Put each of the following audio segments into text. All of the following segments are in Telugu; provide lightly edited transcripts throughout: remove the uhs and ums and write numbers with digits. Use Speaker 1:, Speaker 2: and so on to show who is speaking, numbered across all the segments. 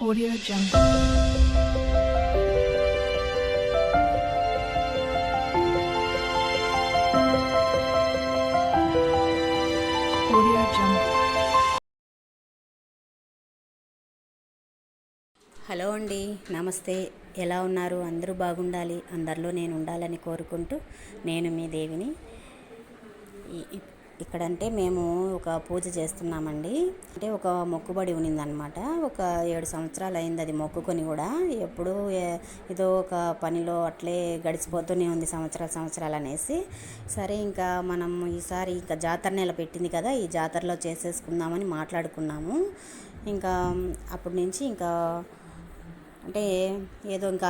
Speaker 1: Audio Jungle. Audio Jungle.
Speaker 2: Hello అండి, నమస్తే. ఎలా ఉన్నారు? అందరూ బాగుండాలి, అందరిలో నేను ఉండాలని కోరుకుంటూ నేను మీ దేవిని. ఇక్కడంటే మేము ఒక పూజ చేస్తున్నామండి. అంటే ఒక మొక్కుబడి ఉన్నిందనమాట. ఒక 7 సంవత్సరాలు అయింది అది మొక్కుకొని కూడా. ఎప్పుడు ఏదో ఒక పనిలో అట్లే గడిచిపోతూనే ఉంది సంవత్సరాలు అనేసి. సరే ఇంకా మనం ఈసారి ఇంకా జాతర నెల పెట్టింది కదా, ఈ జాతరలో చేసేసుకుందామని మాట్లాడుకున్నాము. ఇంకా అప్పటి నుంచి ఇంకా అంటే ఏదో ఇంకా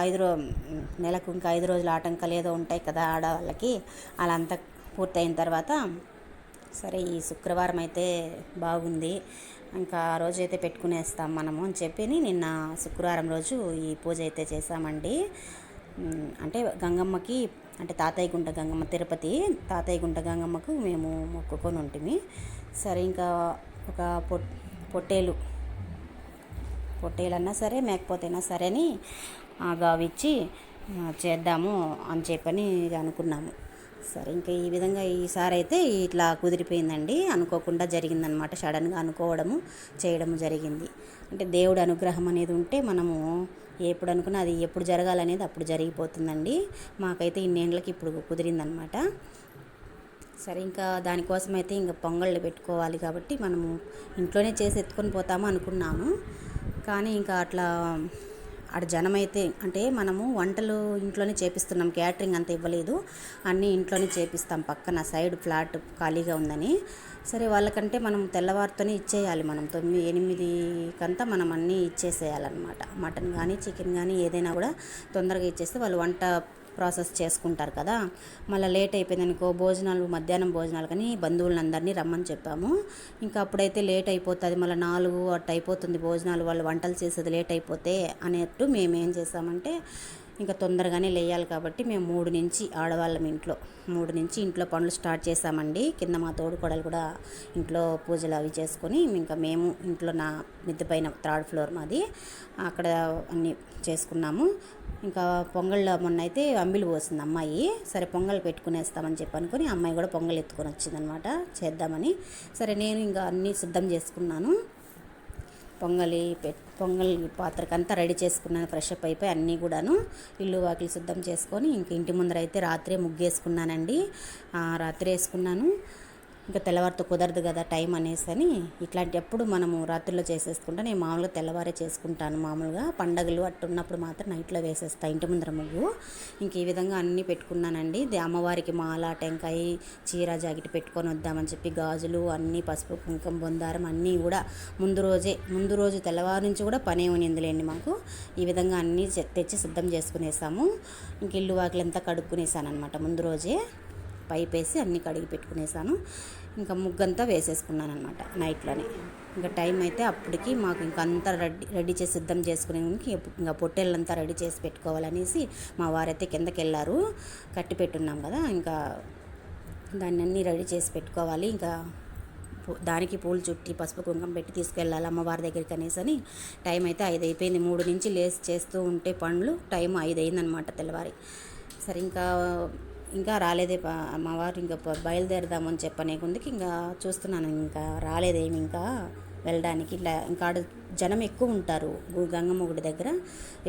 Speaker 2: నెలకు ఇంకా 5 రోజులు ఆటంకాలు ఏదో ఉంటాయి కదా ఆడవాళ్ళకి. అలా అంతా పూర్తయిన తర్వాత సరే ఈ శుక్రవారం అయితే బాగుంది, ఇంకా ఆ రోజు అయితే పెట్టుకునేస్తాం మనము అని చెప్పి నిన్న శుక్రవారం రోజు ఈ పూజ అయితే చేశామండి. అంటే గంగమ్మకి, అంటే తాతయ్య గుంట గంగమ్మ, తిరుపతి తాతయ్య గుంట గంగమ్మకు మేము మొక్కుకొని ఉంటుంది. సరే ఇంకా ఒక పొట్టేలన్నా సరే మేకపోతేనా సరే అని గావిచ్చి చేద్దాము అని చెప్పని అనుకున్నాము. సరే ఇంకా ఈ విధంగా ఈసారి అయితే ఇట్లా కుదిరిపోయిందండి. అనుకోకుండా జరిగిందనమాట. సడన్గా అనుకోవడము చేయడము జరిగింది. అంటే దేవుడి అనుగ్రహం అనేది ఉంటే మనము ఎప్పుడు అనుకున్నా అది ఎప్పుడు జరగాలనేది అప్పుడు జరిగిపోతుందండి. మాకైతే ఇన్నేళ్ళకి ఇప్పుడు కుదిరిందనమాట. సరే ఇంకా దానికోసం అయితే ఇంకా పొంగళ్ళు పెట్టుకోవాలి కాబట్టి మనము ఇంట్లోనే చేసి ఎత్తుకొని పోతాము అనుకున్నాము. కానీ ఇంకా అట్లా ఆడ జనం అయితే, అంటే మనము వంటలు ఇంట్లోనే చేపిస్తున్నాం, క్యాటరింగ్ అంత ఇవ్వలేదు, అన్నీ ఇంట్లోనే చేపిస్తాం. పక్కన సైడ్ ఫ్లాట్ ఖాళీగా ఉందని. సరే వాళ్ళకంటే మనం తెల్లవారితోనే ఇచ్చేయాలి. మనం 9-8 కంతా మనం అన్నీ ఇచ్చేసేయాలన్నమాట. మటన్ కానీ చికెన్ కానీ ఏదైనా కూడా తొందరగా ఇచ్చేస్తే వాళ్ళు వంట ప్రాసెస్ చేసుకుంటారు కదా. మళ్ళీ లేట్ అయిపోయింది అనుకో, మధ్యాహ్నం భోజనాలు కానీ బంధువులందరినీ రమ్మని చెప్పాము. ఇంకా అప్పుడైతే లేట్ అయిపోతుంది, మళ్ళీ 4 అట్టు అయిపోతుంది భోజనాలు, వాళ్ళు వంటలు చేసేది లేట్ అయిపోతే అనేట్టు మేమేం చేసామంటే ఇంకా తొందరగానే లేయాలి కాబట్టి మేము 3 నుంచి ఆడవాళ్ళం 3 నుంచి ఇంట్లో పనులు స్టార్ట్ చేసామండి. కింద మా తోడుకోడలు కూడా ఇంట్లో పూజలు అవి చేసుకొని ఇంకా మేము ఇంట్లో నా మిద్దె పైన 3rd ఫ్లోర్ మాది, అక్కడ అన్నీ చేసుకున్నాము. ఇంకా పొంగళ్ళు మొన్న అయితే అంబిలి పోసింది అమ్మాయి. సరే పొంగల్ పెట్టుకునేస్తామని చెప్పి అనుకుని అమ్మాయి కూడా పొంగల్ ఎత్తుకొని వచ్చిందనమాట చేద్దామని. సరే నేను ఇంకా అన్నీ సిద్ధం చేసుకున్నాను. పొంగల్ పాత్రకంతా రెడీ చేసుకున్నాను. ఫ్రెష్ అప్ అయిపోయి అన్నీ కూడాను ఇల్లు వాకిలి సిద్ధం చేసుకొని ఇంక ఇంటి ముందర అయితే రాత్రే ముగ్గేసుకున్నానండి. రాత్రి వేసుకున్నాను. ఇంకా తెల్లవారితో కుదరదు కదా టైం అనేసి అని ఇట్లాంటప్పుడు మనము రాత్రిలో చేసేసుకుంటా. నేను మామూలుగా తెల్లవారే చేసుకుంటాను. మామూలుగా పండగలు అట్టున్నప్పుడు మాత్రం నైట్లో వేసేస్తాను ఇంటి ముందర ముగ్గు. ఇంక ఈ విధంగా అన్నీ పెట్టుకున్నానండి. అమ్మవారికి మాల, టెంకాయ, చీర, జాకెట్ పెట్టుకొని వద్దామని చెప్పి గాజులు అన్నీ, పసుపు కుంకుమ బొందారం అన్నీ కూడా ముందు రోజు తెల్లవారు నుంచి కూడా పనే ఉన్నిందిలేండి మాకు. ఈ విధంగా అన్నీ తెచ్చి సిద్ధం చేసుకునేసాము. ఇంక ఇల్లు వాకిలంతా కడుక్కునేసాను అనమాట. ముందు రోజే పైప్ వేసి అన్నీ కడిగి పెట్టుకునేసాను. ఇంకా ముగ్గంతా వేసేసుకున్నాను అనమాట నైట్లోనే. ఇంకా టైం అయితే అప్పటికి మాకు ఇంకంతా రెడీ చేసి సిద్ధం చేసుకునే ఇంకా పొట్టేళ్ళంతా రెడీ చేసి పెట్టుకోవాలనేసి మా వారైతే కిందకి వెళ్ళారు. కట్టి పెట్టున్నాం కదా, ఇంకా దాన్ని అన్నీ రెడీ చేసి పెట్టుకోవాలి. ఇంకా దానికి పూలు చుట్టి పసుపు కుంకుమ పెట్టి తీసుకెళ్ళాలి అమ్మవారి దగ్గరికి అనేసి అని. టైం అయితే 5 అయిపోయింది. 3 నుంచి లేసి చేస్తూ ఉంటే పనులు టైం 5 అయిందనమాట తెల్లవారి. సరే ఇంకా రాలేదే అమ్మవారు, ఇంకా బయలుదేరదామని చెప్పనే కొందికి ఇంకా చూస్తున్నాను, ఇంకా రాలేదేమి ఇంకా వెళ్ళడానికి. ఇంకా ఆడ జనం ఎక్కువ ఉంటారు. గంగమ్మ గుడి దగ్గర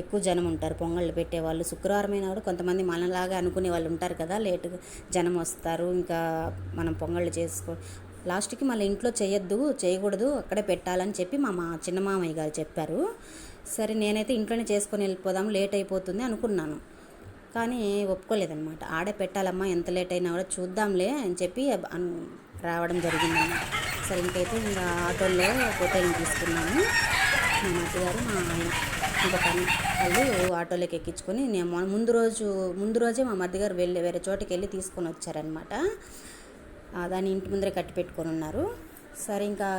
Speaker 2: ఎక్కువ జనం ఉంటారు. పొంగళ్ళు పెట్టేవాళ్ళు శుక్రవారం అయినా కూడా కొంతమంది మనలాగా అనుకునే వాళ్ళు ఉంటారు కదా, లేటుగా జనం వస్తారు. ఇంకా మనం పొంగళ్ళు లాస్ట్కి మళ్ళీ ఇంట్లో చేయకూడదు, అక్కడే పెట్టాలని చెప్పి మా చిన్న మామయ్య గారు చెప్పారు. సరే నేనైతే ఇంట్లోనే చేసుకొని వెళ్ళిపోదాం, లేట్ అయిపోతుంది అనుకున్నాను. కానీ ఒప్పుకోలేదనమాట. ఆడే పెట్టాలమ్మా, ఎంత లేట్ అయినా కూడా చూద్దాంలే అని చెప్పి రావడం జరిగిందన్నమాట. సరే ఇంకా ఆటోలో హోటల్ని తీసుకున్నాము. మా అత్తగారు, మా ఆయన, ఇంకా వాళ్ళు ఆటోలోకి ఎక్కించుకొని నేను ముందు రోజే మా మధ్యగారు వేరే చోటుకి వెళ్ళి తీసుకొని వచ్చారనమాట. దాన్ని ఇంటి ముందరే కట్టి పెట్టుకొని ఉన్నారు. సరే ఇంకా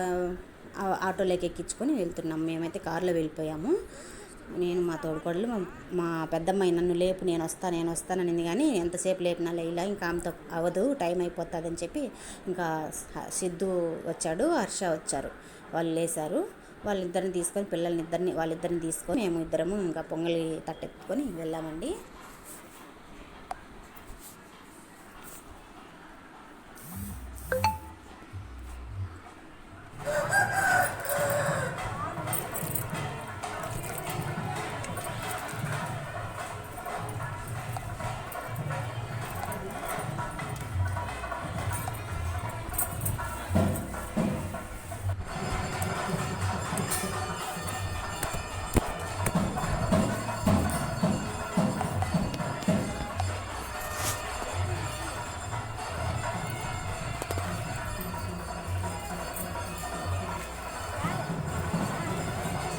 Speaker 2: ఆటోలోకి ఎక్కించుకొని వెళ్తున్నాం. మేమైతే కారులో వెళ్ళిపోయాము. నేను, మా తోడుకోడలు, మా పెద్దమ్మాయి నన్ను లేపు, నేను వస్తాననింది. కానీ ఎంతసేపు లేపినా ఇలా ఇంకా ఆమెతో అవ్వదు, టైం అయిపోతుందని చెప్పి ఇంకా సిద్ధు వచ్చాడు, హర్ష వచ్చారు. వాళ్ళు లేసారు. వాళ్ళిద్దరిని తీసుకొని వాళ్ళిద్దరిని తీసుకొని మేము ఇద్దరము ఇంకా పొంగలి తట్టెత్తుకొని వెళ్ళామండి.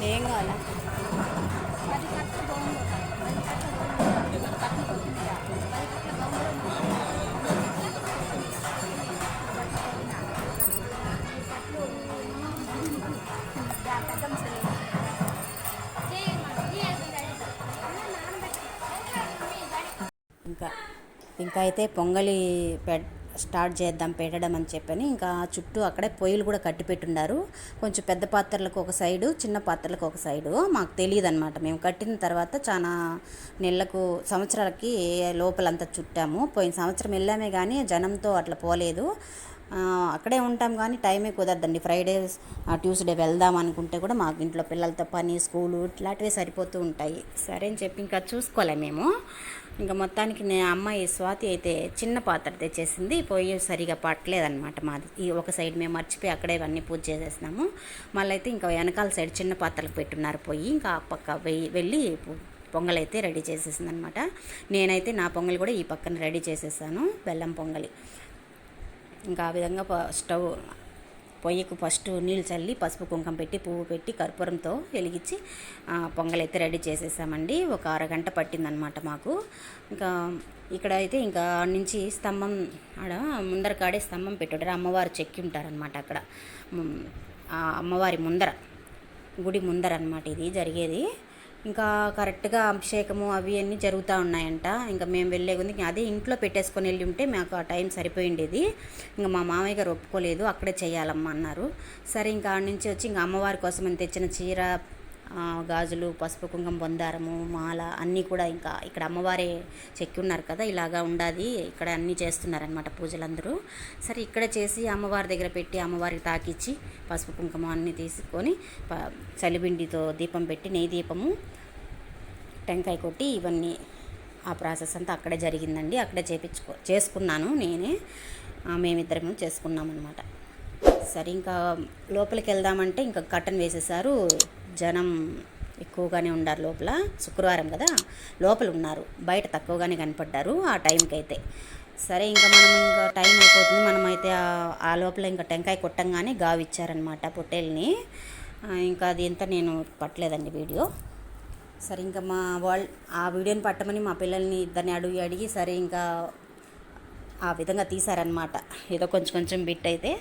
Speaker 2: ఏం కావాలా? ఇంకా ఇంకా అయితే పొంగలి స్టార్ట్ చేద్దాం పెట్టడం అని చెప్పని ఇంకా చుట్టూ అక్కడే పొయ్యిలు కూడా కట్టి పెట్టున్నారు. కొంచెం పెద్ద పాత్రలకు ఒక సైడు, చిన్న పాత్రలకు ఒక సైడు. మాకు తెలియదు అనమాట. మేము కట్టిన తర్వాత చాలా నెలలకు సంవత్సరాలకి లోపలంతా చుట్టాము. పోయిన సంవత్సరం వెళ్ళామే కానీ జనంతో అట్లా పోలేదు. అక్కడే ఉంటాం కానీ టైమే కుదరదండి. ఫ్రైడే ట్యూస్డే వెళ్దాం అనుకుంటే కూడా మాకు ఇంట్లో పిల్లలతో పని, స్కూలు ఇట్లాంటివే సరిపోతూ ఉంటాయి. సరే అని చెప్పి ఇంకా చూసుకోలే మేము. ఇంకా మొత్తానికి అమ్మాయి స్వాతి అయితే చిన్న పాత్ర తెచ్చేసింది. పొయ్యి సరిగా పట్టలేదన్నమాట మాది. ఈ ఒక సైడ్ మేము మర్చిపోయి అక్కడే అన్నీ పూజ చేసేసినాము. మళ్ళీ అయితే ఇంకా వెనకాల సైడ్ చిన్న పాత్రలకు పెట్టున్నారు పొయ్యి. ఇంకా ఆ పక్క వెళ్ళి పొంగల్ అయితే రెడీ చేసేసింది అనమాట. నేనైతే నా పొంగల్ కూడా ఈ పక్కన రెడీ చేసేసాను, బెల్లం పొంగలి. ఇంకా ఆ విధంగా పొయ్యికి ఫస్ట్ నీళ్ళు చల్లి పసుపు కుంకం పెట్టి పువ్వు పెట్టి కర్పూరంతో వెలిగించి పొంగలైతే రెడీ చేసేసామండి. ఒక అరగంట పట్టిందనమాట మాకు. ఇంకా ఇక్కడ అయితే ఇంకా నుంచి స్తంభం ఆడ ముందర కాడే స్తంభం పెట్టుంటారు. అమ్మవారు చెక్కి ఉంటారనమాట అక్కడ. ఆ అమ్మవారి ముందర, గుడి ముందర అనమాట ఇది జరిగేది. ఇంకా కరెక్ట్గా అభిషేకము అవి అన్నీ జరుగుతూ ఉన్నాయంట. ఇంకా మేము వెళ్ళే కొద్ది అదే ఇంట్లో పెట్టేసుకొని వెళ్ళి ఉంటే మాకు ఆ టైం సరిపోయిండేది. ఇంకా మా మామయ్య గారు ఒప్పుకోలేదు, అక్కడే చేయాలమ్మా అన్నారు. సరే ఇంకా ఆడ నుంచి వచ్చి ఇంకా అమ్మవారి కోసం అని తెచ్చిన చీర, గాజులు, పసుపు కుంకుమ, బందారము, మాల అన్నీ కూడా ఇంకా ఇక్కడ అమ్మవారే చెక్కి ఉన్నారు కదా, ఇలాగా ఉండాది. ఇక్కడ అన్నీ చేస్తున్నారనమాట పూజలందరూ. సరే ఇక్కడ చేసి అమ్మవారి దగ్గర పెట్టి అమ్మవారికి తాకిచ్చి పసుపు కుంకుమ అన్నీ తీసుకొని చలిబిండితో దీపం పెట్టి నెయ్యి దీపము, టెంకాయ కొట్టి ఇవన్నీ ఆ ప్రాసెస్ అంతా అక్కడే జరిగిందండి. అక్కడే చేసుకున్నాను నేనే, మేమిద్దరము చేసుకున్నామన్నమాట. సరే ఇంకా లోపలికి వెళ్దామంటే ఇంకా కర్టన్ వేసేసారు. జనం ఎక్కువగానే ఉన్నారు లోపల. శుక్రవారం కదా, లోపల ఉన్నారు. బయట తక్కువగానే కనపడ్డారు ఆ టైంకి అయితే. సరే ఇంకా టైం అయిపోతుంది. మనమైతే ఆ లోపల ఇంకా టెంకాయ కొట్టంగానే గావి ఇచ్చారనమాట పొట్టేల్ని. ఇంకా అది ఎంత నేను పట్టలేదండి వీడియో. సరే ఇంకా ఆ వీడియోని పట్టమని మా పిల్లల్ని ఇద్దరిని అడిగి సరే ఇంకా ఆ విధంగా తీశారనమాట. ఏదో కొంచెం బిట్ అయితే.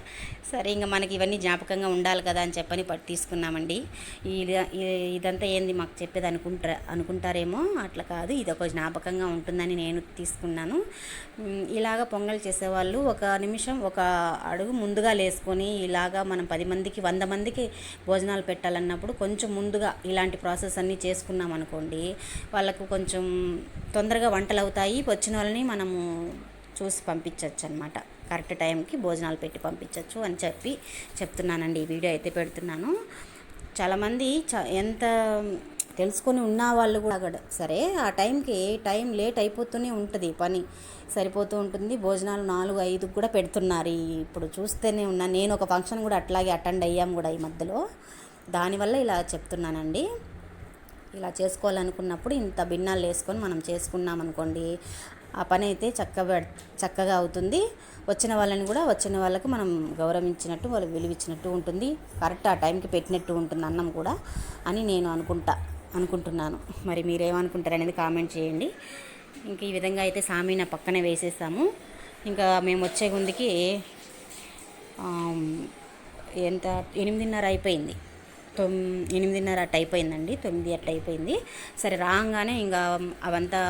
Speaker 2: సరే ఇంకా మనకి ఇవన్నీ జ్ఞాపకంగా ఉండాలి కదా అని చెప్పని తీసుకున్నామండి. ఇదంతా ఏంది మాకు చెప్పేది అనుకుంటారేమో, అట్లా కాదు, ఇది ఒక జ్ఞాపకంగా ఉంటుందని నేను తీసుకున్నాను. ఇలాగ పొంగల్ చేసేవాళ్ళు ఒక నిమిషం ఒక అడుగు ముందుగా లేసుకొని ఇలాగా మనం 10 మందికి 100 మందికి భోజనాలు పెట్టాలన్నప్పుడు కొంచెం ముందుగా ఇలాంటి ప్రాసెస్ అన్నీ చేసుకున్నాం అనుకోండి, వాళ్ళకు కొంచెం తొందరగా వంటలు అవుతాయి. వచ్చిన వాళ్ళని మనము చూసి పంపించవచ్చు అనమాట. కరెక్ట్ టైంకి భోజనాలు పెట్టి పంపించవచ్చు అని చెప్తున్నానండి. ఈ వీడియో అయితే పెడుతున్నాను. చాలామంది ఎంత తెలుసుకొని ఉన్న వాళ్ళు కూడా సరే ఆ టైం లేట్ అయిపోతూనే ఉంటుంది, పని సరిపోతూ ఉంటుంది. భోజనాలు 4-5 కూడా పెడుతున్నారు. ఇప్పుడు చూస్తేనే ఉన్నా. నేను ఒక ఫంక్షన్ కూడా అట్లాగే అటెండ్ అయ్యాం కూడా ఈ మధ్యలో. దానివల్ల ఇలా చెప్తున్నానండి. ఇలా చేసుకోవాలనుకున్నప్పుడు ఇంత భిన్నాలు వేసుకొని మనం చేసుకున్నాం అనుకోండి, ఆ పని అయితే చక్కగా అవుతుంది. వచ్చిన వాళ్ళకు మనం గౌరవించినట్టు, వాళ్ళు విలువిచ్చినట్టు ఉంటుంది. కరెక్ట్ ఆ టైంకి పెట్టినట్టు ఉంటుంది అన్నం కూడా అని నేను అనుకుంటున్నాను. మరి మీరేమనుకుంటారు అనేది కామెంట్ చేయండి. ఇంక ఈ విధంగా అయితే సామీన పక్కనే వేసేసాము. ఇంకా మేము వచ్చే ముందుకి ఎంత 8:30 అయిపోయింది. 8:30 అట్ట అయిపోయిందండి. 9 అట్ట అయిపోయింది. సరే రాగానే ఇంకా అవంతా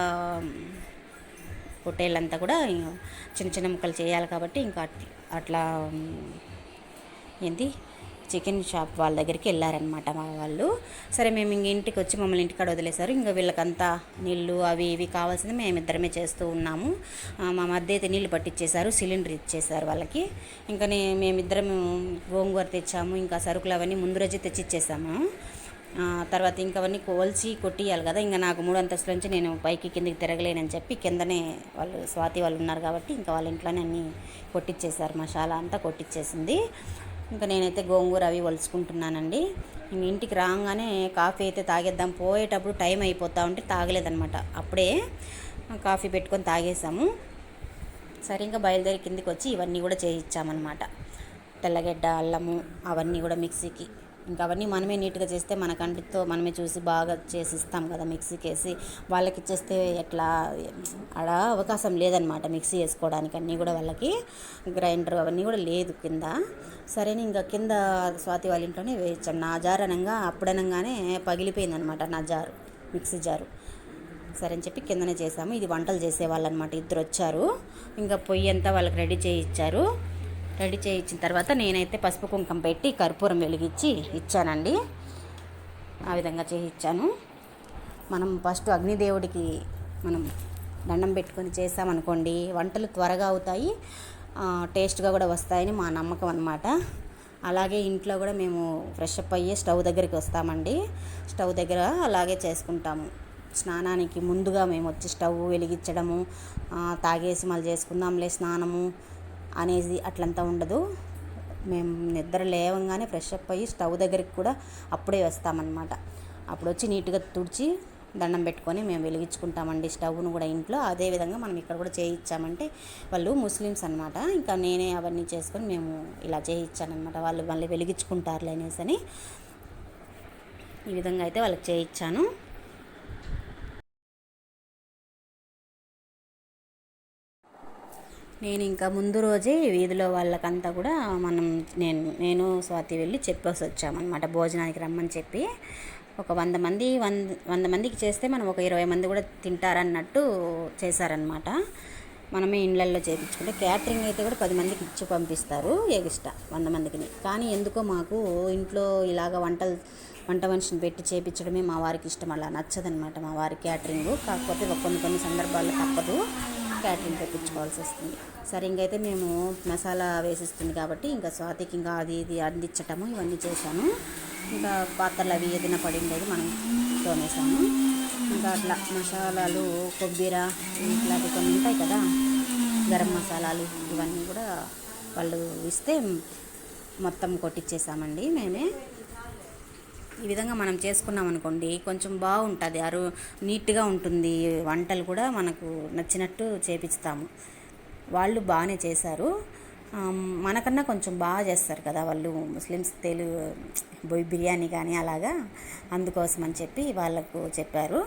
Speaker 2: పొట్టేళ్ళంతా కూడా చిన్న ముక్కలు చేయాలి కాబట్టి ఇంకా అట్లా చికెన్ షాప్ వాళ్ళ దగ్గరికి వెళ్ళారనమాట మా వాళ్ళు. సరే మేము ఇంక ఇంటికి వచ్చి మమ్మల్ని ఇంటికాడ వదిలేశారు. ఇంకా వీళ్ళకంతా నీళ్ళు అవి ఇవి కావాల్సింది మేమిద్దరమే చేస్తూ ఉన్నాము. మా మధ్య అయితే నీళ్ళు పట్టించేశారు, సిలిండర్ ఇచ్చేసారు వాళ్ళకి. ఇంకా మేమిద్దరం గోంగూర తెచ్చాము, ఇంకా సరుకులు అవన్నీ ముందు రోజే తెచ్చిచ్చేసాము. తర్వాత ఇంకా అవన్నీ కోల్చి కొట్టియాలి కదా. ఇంకా నాకు 3 అంతస్తుల నుంచి నేను పైకి కిందికి తిరగలేనని చెప్పి కిందనే వాళ్ళు స్వాతి వాళ్ళు ఉన్నారు కాబట్టి ఇంకా వాళ్ళ ఇంట్లోనే అన్నీ కొట్టించేశారు, మసాలా అంతా కొట్టించేసింది. ఇంకా నేనైతే గోంగూర అవి వలుచుకుంటున్నానండి. ఇంక ఇంటికి రాగానే కాఫీ అయితే తాగేద్దాం, పోయేటప్పుడు టైం అయిపోతూ ఉంటే తాగలేదనమాట. అప్పుడే కాఫీ పెట్టుకొని తాగేసాము. సరే ఇంకా బయలుదేరి కిందికి వచ్చి ఇవన్నీ కూడా చేయించామన్నమాట. తెల్లగడ్డ, అల్లము అవన్నీ కూడా మిక్సీకి. ఇంకా అవన్నీ మనమే నీట్గా చేస్తే మన కంటితో మనమే చూసి బాగా చేసి ఇస్తాం కదా. మిక్సీకి వేసి వాళ్ళకి ఇచ్చేస్తే ఎట్లా, ఆడ అవకాశం లేదనమాట మిక్సీ వేసుకోవడానికి. అన్నీ కూడా వాళ్ళకి గ్రైండర్ అవన్నీ కూడా లేదు కింద. సరేని ఇంకా కింద స్వాతి వాళ్ళ ఇంట్లోనే వేయించాను. నా జారు అనగా అప్పుడనగానే పగిలిపోయిందనమాట నా జారు, మిక్సీ జారు. సరే అని చెప్పి కిందనే చేసాము. ఇది వంటలు చేసేవాళ్ళు అనమాట, 2 వచ్చారు. ఇంకా పొయ్యి అంతా వాళ్ళకి రెడీ చేయించారు. రెడీ చేయించిన తర్వాత నేనైతే పసుపు కుంకం పెట్టి కర్పూరం వెలిగించి ఇచ్చానండి. ఆ విధంగా చేయించాను. మనం ఫస్ట్ అగ్నిదేవుడికి మనం దండం పెట్టుకొని చేసామనుకోండి, వంటలు త్వరగా అవుతాయి, టేస్ట్గా కూడా వస్తాయని మా నమ్మకం అన్నమాట. అలాగే ఇంట్లో కూడా మేము ఫ్రెష్ అప్ అయ్యి స్టవ్ దగ్గరికి వస్తామండి. స్టవ్ దగ్గర అలాగే చేసుకుంటాము. స్నానానికి ముందుగా మేము వచ్చి స్టవ్ వెలిగించడము, తాగేసి మళ్ళీ చేసుకుందాంలే స్నానము అనేది అట్లంతా ఉండదు. మేము నిద్ర లేవంగానే ఫ్రెష్ అప్ అయ్యి స్టవ్ దగ్గరికి కూడా అప్పుడే వస్తామన్నమాట. అప్పుడు వచ్చి నీట్గా తుడిచి దండం పెట్టుకొని మేము వెలిగించుకుంటామండి స్టవ్ను కూడా ఇంట్లో. అదేవిధంగా మనం ఇక్కడ కూడా చేయించామంటే వాళ్ళు ముస్లిమ్స్ అనమాట. ఇంకా నేనే అవన్నీ చేసుకొని మేము ఇలా చేయించానమాట. వాళ్ళు మళ్ళీ వెలిగించుకుంటారులే అనేసి అని ఈ విధంగా అయితే వాళ్ళకి చేయించాను. నేను ఇంకా ముందు రోజే వీధిలో వాళ్ళకంతా కూడా నేను స్వాతి వెళ్ళి చెప్పేసి వచ్చామన్నమాట, భోజనానికి రమ్మని చెప్పి. ఒక 100 మందికి చేస్తే మనం ఒక 20 మంది కూడా తింటారన్నట్టు చేశారనమాట. మనమే ఇళ్ళల్లో చేయించుకుంటే క్యాటరింగ్ అయితే కూడా 10 మందికి ఇచ్చి పంపిస్తారు ఎగిస్ట్రా 100 మందికి. కానీ ఎందుకో మాకు ఇంట్లో ఇలాగ వంట మనిషిని పెట్టి చేయించడమే మా వారికి ఇష్టం. అలా నచ్చదనమాట మా వారి క్యాటరింగ్. కాకపోతే కొన్ని సందర్భాల్లో తప్పదు, క్యాటరింగ్ పెట్టించుకోవాల్సి వస్తుంది. సరే ఇంకైతే మేము మసాలా వేసిస్తుంది కాబట్టి ఇంకా స్వాతికి ఇంకా అది ఇది అందించటము ఇవన్నీ చేశాను. ఇంకా పాత్రలు అవి ఏదైనా పడి ఉండేది మనం తోమేసాము. ఇంకా అట్లా మసాలాలు, కొబ్బరి ఇట్లాంటివి కొన్ని ఉంటాయి కదా, గరం మసాలాలు ఇవన్నీ కూడా వాళ్ళు ఇస్తే మొత్తం కొట్టించేసామండి మేమే. ఈ విధంగా మనం చేసుకున్నాం అనుకోండి కొంచెం బాగుంటుంది, నీట్గా ఉంటుంది. వంటలు కూడా మనకు నచ్చినట్టు చేపిస్తాము. వాళ్ళు బాగానే చేశారు, మనకన్నా కొంచెం బాగా చేస్తారు కదా వాళ్ళు ముస్లిమ్స్. బిర్యానీ కానీ అలాగా, అందుకోసం అని చెప్పి వాళ్ళకు చెప్పారు.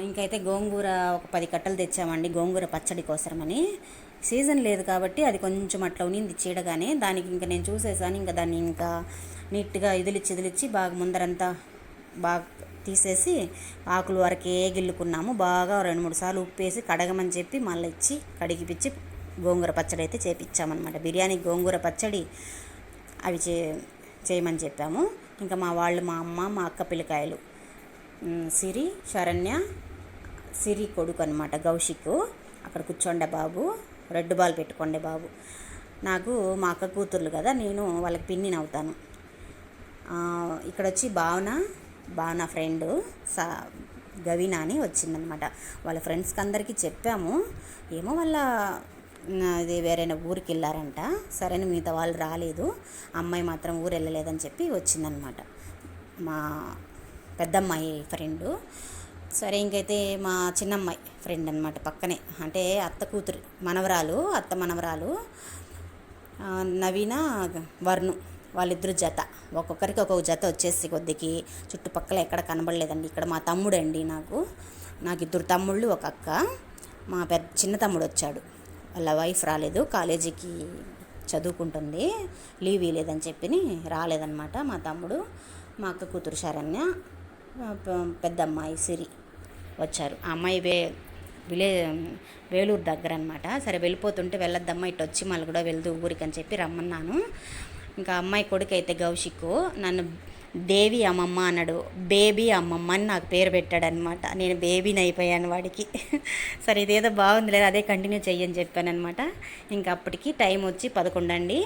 Speaker 2: ఇంకైతే గోంగూర ఒక 10 కట్టలు తెచ్చామండి గోంగూర పచ్చడి కోసమని. సీజన్ లేదు కాబట్టి అది కొంచెం అట్లా ఉన్నింది చీడగానే. దానికి ఇంకా నేను చూసేసాను, ఇంకా దాన్ని ఇంకా నీట్గా ఇదిలిచ్చి బాగా ముందరంతా బాగా తీసేసి ఆకులు వరకే గిల్లుకున్నాము. బాగా 2-3 సార్లు ఉప్పేసి కడగమని చెప్పి మళ్ళీ ఇచ్చి కడిగిపిచ్చి గోంగూర పచ్చడి అయితే చేపించామన్నమాట. బిర్యానీ గోంగూర పచ్చడి అవి చేయమని చెప్పాము. ఇంకా మా అమ్మ మా అక్క పిల్లకాయలు సిరి, శరణ్య, సిరి కొడుకు అనమాట కౌశిక్, అక్కడ కూర్చోండే బాబు, రెడ్ బాల్ పెట్టుకోండే బాబు. నాకు మా అక్క కూతుర్లు కదా, నేను వాళ్ళకి పిన్నిని అవుతాను. ఇక్కడ వచ్చి భావన ఫ్రెండ్ గవిన అని వచ్చిందనమాట. వాళ్ళ ఫ్రెండ్స్కి అందరికీ చెప్పాము, ఏమో వాళ్ళ ఇది వేరైనా ఊరికి వెళ్ళారంట. సరైన మిగతా వాళ్ళు రాలేదు, అమ్మాయి మాత్రం ఊరు వెళ్ళలేదని చెప్పి వచ్చిందనమాట, మా పెద్దమ్మాయి ఫ్రెండు. సరే ఇంకైతే మా చిన్నమ్మాయి ఫ్రెండ్ అనమాట, పక్కనే, అంటే అత్త కూతురు అత్త మనవరాలు నవీన, వర్ణు, వాళ్ళిద్దరు జత, ఒక్కొక్కరికి ఒక్కొక్క జత వచ్చేసి కొద్దికి చుట్టుపక్కల ఎక్కడ కనబడలేదండి. ఇక్కడ మా తమ్ముడండి, నాకు 2 తమ్ముళ్ళు, ఒక అక్క. మా చిన్న తమ్ముడు వచ్చాడు, వాళ్ళ వైఫ్ రాలేదు, కాలేజీకి చదువుకుంటుంది, లీవ్ ఇవ్వలేదని చెప్పి రాలేదన్నమాట మా తమ్ముడు. మా అక్క కూతురు శరణ్య, పెద్దమ్మాయి సిరి వచ్చారు. ఆ అమ్మాయి వేలూరు దగ్గర అనమాట. సరే వెళ్ళిపోతుంటే వెళ్ళొద్దమ్మా, ఇటు వచ్చి మళ్ళీ కూడా వెళ్దు ఊరికి అని చెప్పి రమ్మన్నాను. ఇంకా అమ్మాయి కొడుకు అయితే కౌశిక్ నన్ను దేవి అమ్మమ్మ అన్నాడు. బేబీ అమ్మమ్మ అని నాకు పేరు పెట్టాడనమాట. నేను బేబీని అయిపోయాను వాడికి. సరే ఇదేదో బాగుంది లేదు, అదే కంటిన్యూ చెయ్యని చెప్పాను అనమాట. ఇంకా అప్పటికి టైం వచ్చి 11 అండి.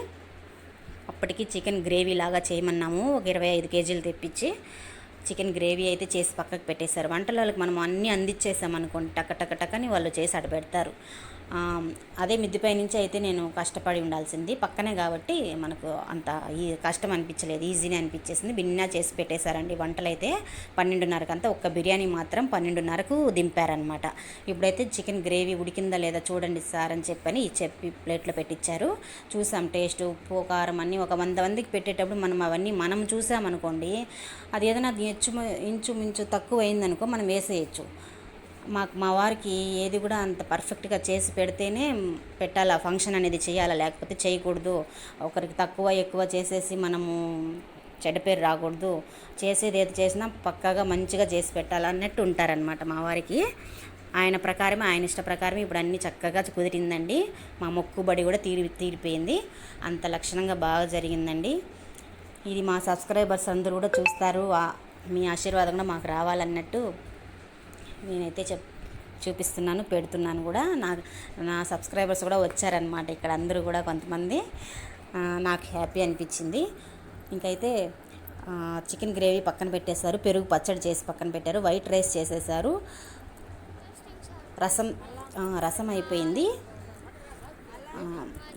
Speaker 2: అప్పటికి చికెన్ గ్రేవీ లాగా చేయమన్నాము. ఒక 25 కేజీలు తెప్పించి చికెన్ గ్రేవీ అయితే చేసి పక్కకు పెట్టేశారు. వంటల వాళ్ళకి మనం అన్నీ అందించేసామనుకోండి, టక టక టకని వాళ్ళు చేసి అటు పెడతారు. అదే మిద్దిపై నుంచి అయితే నేను కష్టపడి ఉండాల్సింది, పక్కనే కాబట్టి మనకు అంత ఈ కష్టం అనిపించలేదు, ఈజీనే అనిపించేసింది. బిన్నా చేసి పెట్టేశారండి. వంటలు అయితే 12:30 అంతా, ఒక్క బిర్యానీ మాత్రం 12:30కు దింపారనమాట. ఇప్పుడైతే చికెన్ గ్రేవీ ఉడికిందా లేదా చూడండి సార్ అని చెప్పి ప్లేట్లో పెట్టించారు. చూసాం టేస్ట్, ఉప్పు కారం అన్నీ. ఒక 100 మందికి పెట్టేటప్పుడు మనం చూసామనుకోండి, అది ఏదైనా ఇంచుమించు తక్కువ అయిందనుకో మనం వేసేయచ్చు. మా వారికి ఏది కూడా అంత పర్ఫెక్ట్గా చేసి పెడితేనే పెట్టాలా, ఫంక్షన్ అనేది చేయాలా, లేకపోతే చేయకూడదు. ఒకరికి తక్కువ ఎక్కువ చేసేసి మనము చెడ్డ పేరు రాకూడదు. చేసేది ఏది చేసినా పక్కాగా మంచిగా చేసి పెట్టాలన్నట్టు ఉంటారనమాట మా వారికి. ఆయన ప్రకారమే, ఆయన ఇష్ట ప్రకారమే ఇప్పుడు అన్నీ చక్కగా కుదిరిందండి. మా మొక్కుబడి కూడా తీరిపోయింది. అంత లక్షణంగా బాగా జరిగిందండి. ఇది మా సబ్స్క్రైబర్స్ అందరూ కూడా చూస్తారు, మీ ఆశీర్వాదం కూడా మాకు రావాలన్నట్టు నేనైతే చూపిస్తున్నాను, పెడుతున్నాను కూడా. నా సబ్స్క్రైబర్స్ కూడా వచ్చారనమాట ఇక్కడ అందరూ కూడా కొంతమంది. నాకు హ్యాపీ అనిపించింది. ఇంకైతే చికెన్ గ్రేవీ పక్కన పెట్టేశారు, పెరుగు పచ్చడి చేసి పక్కన పెట్టారు, వైట్ రైస్ చేసేసారు, రసం అయిపోయింది.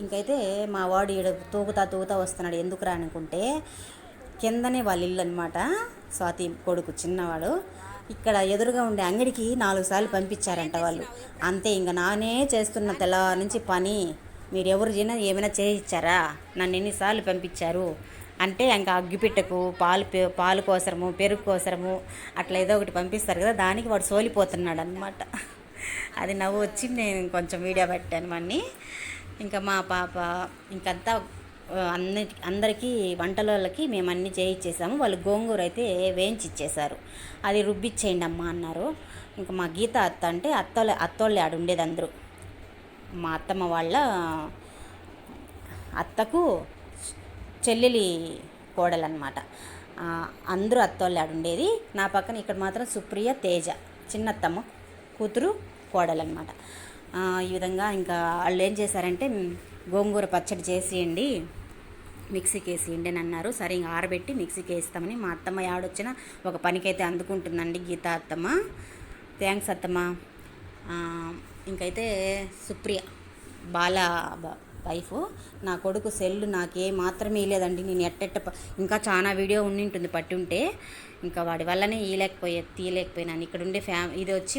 Speaker 2: ఇంకైతే మా వాడు ఈడ తూగుతా వస్తున్నాడు. ఎందుకు రానుకుంటే కిందనే వాళ్ళ ఇల్లు అనమాట. స్వాతి కొడుకు చిన్నవాడు ఇక్కడ ఎదురుగా ఉండే అంగడికి 4 సార్లు పంపించారంట వాళ్ళు. అంతే, ఇంకా నానే చేస్తున్న తెల్ల నుంచి పని, మీరు ఎవరు ఏమైనా చేయించారా, నన్ను ఎన్నిసార్లు పంపించారు అంటే ఇంకా అగ్గిపిట్టకు పాలు కోసరము, పెరుగు కోసరము అట్లా ఏదో ఒకటి పంపిస్తారు కదా, దానికి వాడు సోలిపోతున్నాడు అనమాట. అది నవ్వు వచ్చి నేను కొంచెం వీడియో పెట్టాను వాడిని. ఇంకా మా పాప ఇంకంతా అందరికీ వంటల వాళ్ళకి మేము అన్నీ చేయించేసాము. వాళ్ళు గోంగూర అయితే వేయించి ఇచ్చేశారు. అది రుబ్బిచ్చేయండి అమ్మ అన్నారు. ఇంకా మా గీత అత్త అంటే అత్తోళ్ళే ఆడ ఉండేది అందరూ. మా అత్తమ్మ వాళ్ళ అత్తకు చెల్లెలి కోడలన్నమాట. అందరూ అత్తోళ్ళే ఆడ ఉండేది. నా పక్కన ఇక్కడ మాత్రం సుప్రియ, తేజ చిన్నత్తమ్మ కూతురు కోడలన్నమాట. ఈ విధంగా ఇంకా వాళ్ళు ఏం చేశారంటే, గోంగూర పచ్చడి చేసేయండి, మిక్సీకి వేసేయండి అని అన్నారు. సరే ఇంకా ఆరబెట్టి మిక్సీకి వేస్తామని మా అత్తమ్మ ఆడొచ్చిన ఒక పనికైతే అందుకుంటుందండి గీత అత్తమ్మ. థ్యాంక్స్ అత్తమ్మ. ఇంకైతే సుప్రియ బాల వైఫ్, నా కొడుకు సెల్లు నాకే మాత్రమే ఇవ్వలేదండి. నేను ఇంకా చాలా వీడియో ఉండింటుంది పట్టి ఉంటే, ఇంకా వాడి వల్లనే తీయలేకపోయినాను. ఇక్కడ ఉండే ఇది వచ్చి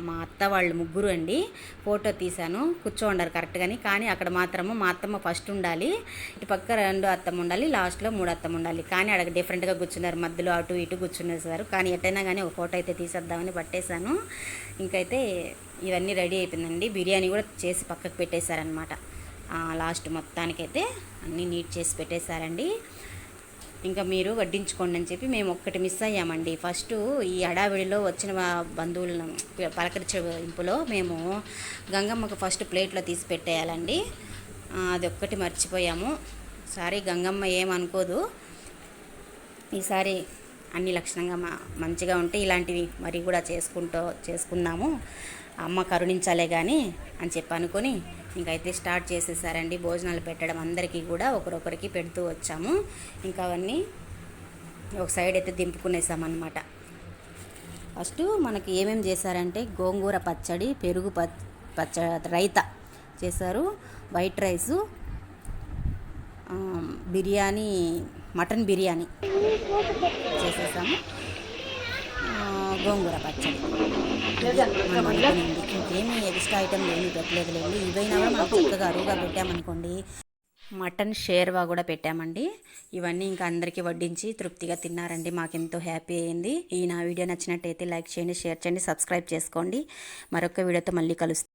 Speaker 2: మా అత్త వాళ్ళు ముగ్గురు అండి. ఫోటో తీశాను, కూర్చోండారు కరెక్ట్గాని. కానీ అక్కడ మాత్రము మా అత్తమ్మ ఫస్ట్ ఉండాలి, ఇటు పక్క 2 అత్తమ్మ ఉండాలి, లాస్ట్లో 3 అత్తమ్మ ఉండాలి. కానీ అక్కడ డిఫరెంట్గా కూర్చున్నారు, మధ్యలో అటు ఇటు కూర్చునేసారు. కానీ ఎట్టయినా కానీ ఒక ఫోటో అయితే తీసేద్దామని పట్టేశాను. ఇంకైతే ఇవన్నీ రెడీ అయిపోయిందండి. బిర్యానీ కూడా చేసి పక్కకు పెట్టేశారనమాట. లాస్ట్ మొత్తానికైతే అన్నీ నీట్ చేసి పెట్టేశారండి. ఇంకా మీరు వడ్డించుకోండి అని చెప్పి మేము ఒక్కటి మిస్ అయ్యామండి. ఫస్ట్ ఈ హడావిడిలో వచ్చిన బంధువులను పలకరించే ఇంపులో మేము గంగమ్మకు ఫస్ట్ ప్లేట్లో తీసి పెట్టేయాలండి. అది ఒక్కటి మర్చిపోయాము. సారీ గంగమ్మ ఏమనుకోదు. ఈసారి అన్ని లక్షణంగా మంచిగా ఉంటే ఇలాంటివి మరి కూడా చేసుకుందాము, అమ్మ కరుణించాలే కానీ అని చెప్పి అనుకొని ఇంకైతే స్టార్ట్ చేసేసారండి భోజనాలు పెట్టడం. అందరికీ కూడా ఒకరొకరికి పెడుతూ వచ్చాము. ఇంకా అవన్నీ ఒక సైడ్ అయితే దింపుకునేసామన్నమాట. ఫస్ట్ మనకి ఏమేమి చేశారంటే గోంగూర పచ్చడి, పెరుగు రైతా చేశారు, white rice, biryani, mutton biryani చేసేసాము, గోంగూర పచ్చడి మనం అనుకునింది. ఇంకేమీ ఎక్స్ట్రా ఐటెం ఏమీ పెట్టలేదులేండి. ఇవైనా కూడా మనం చక్కగా అరువుగా పెట్టామనుకోండి. మటన్ షేర్వా కూడా పెట్టామండి. ఇవన్నీ ఇంకా అందరికీ వడ్డించి తృప్తిగా తిన్నారండి. మాకెంతో హ్యాపీ అయింది. ఈ నా వీడియో నచ్చినట్టయితే లైక్ చేయండి, షేర్ చేయండి, సబ్స్క్రైబ్ చేసుకోండి. మరొక వీడియోతో మళ్ళీ కలుస్తాం.